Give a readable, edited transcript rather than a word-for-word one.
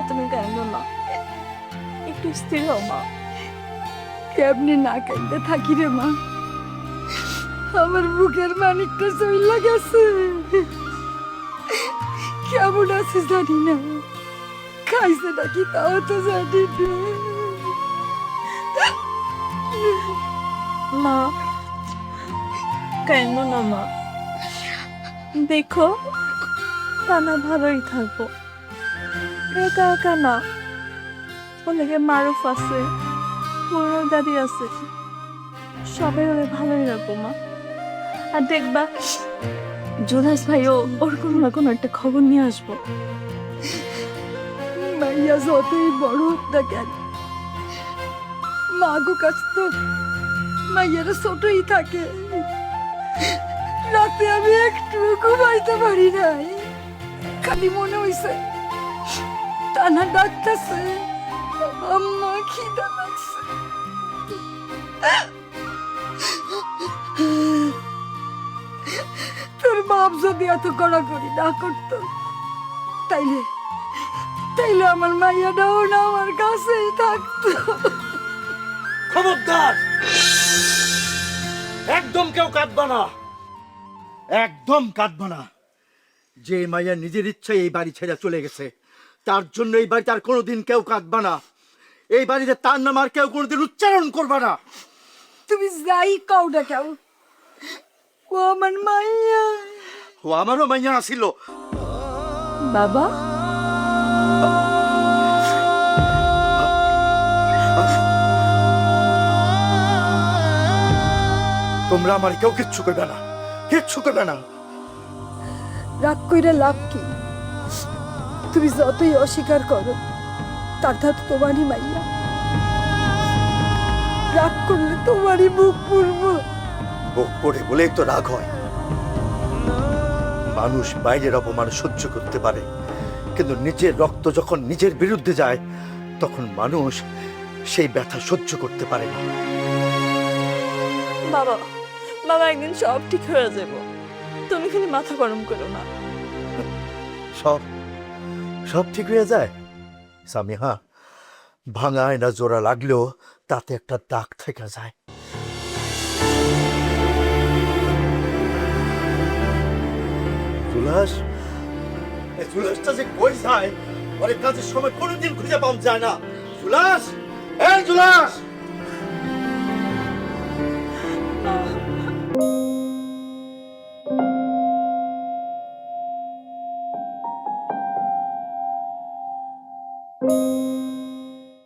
তুমি কাঁদো না, একটু স্থির হও মা। কেমনি না কাঁদতে থাকি রে মা, আমার বুকের মানিকটা চইলা গেছে। কেমন আছে জানি না, খাইছে নাকি তাও তো জানি না। মা কেন না মা, দেখো কানা ভালোই থাকবো, একা একা না, ওদিকে মারুফ আছে, পুরো দাদি আছে, সবাই ওরে ভালোই রাখবো মা। আর দেখবা জোনাস ভাইও ওর কোনো না কোনো একটা খবর নিয়ে আসবো। মাইয়া যতই বড় হোক না কেন, মাগো কাছ তো মাইয়ারা ছোটই থাকে। রাতে আমি একটু ঘুমাইতে পারি নাই, খালি মনে হইছে টানা ডাকতেছে, আম্মা খিদা লাগছে। তোর বাপ যদি এত কড়াকড়ি না করতো, তাইলে তাইলে আমার মাইয়াটাও না আমার কাছেই থাকতো। খবরদার, একদম কেউ কাঁদবা না, একদম কাঁদবা না। যে মাইয়া নিজের ইচ্ছায় এই বাড়ি ছেড়ে চলে গেছে, তার জন্য এই বাড়িতে আর কোনোদিন কেউ কাঁদবা না। এই বাড়িতে তার নাম আর কেউ কোনোদিন উচ্চারণ করবা না। তুমি যাই কও না কেউ, ও আমার মাইয়া। ও আমারও মাইয়া আসিল। বাবা, তোমরা আমার কেউ কিচ্ছু করবে না, কিচ্ছু করবে না। রাগ কইরা লাভ কি? তুমি যতই অস্বীকার করো, তার তো তোমারই মাইয়া। রাগ করলে তোমারই বুক পুড়বো। বুক পড়ে বলেই তো রাগ হয়। মানুষ বাইরের অপমান সহ্য করতে পারে, কিন্তু নিজের রক্ত যখন নিজের বিরুদ্ধে যায়, তখন মানুষ সেই ব্যথা সহ্য করতে পারে না। বাবা, বাবা একদিন সব ঠিক হয়ে যাবো, তুমি খালি মাথা গরম করো না। সব সব ঠিক হয়ে যায় সামিহা। ভাঙা আয়না জোড়া লাগলেও তাতে একটা দাগ থেকে যায়। জুলাস, এই জুলাসটা যে কই যায়, অনেক কাজের সময় কোনোদিন খুঁজে পাওয়া যায় না। জুলাস, এই জুলাস।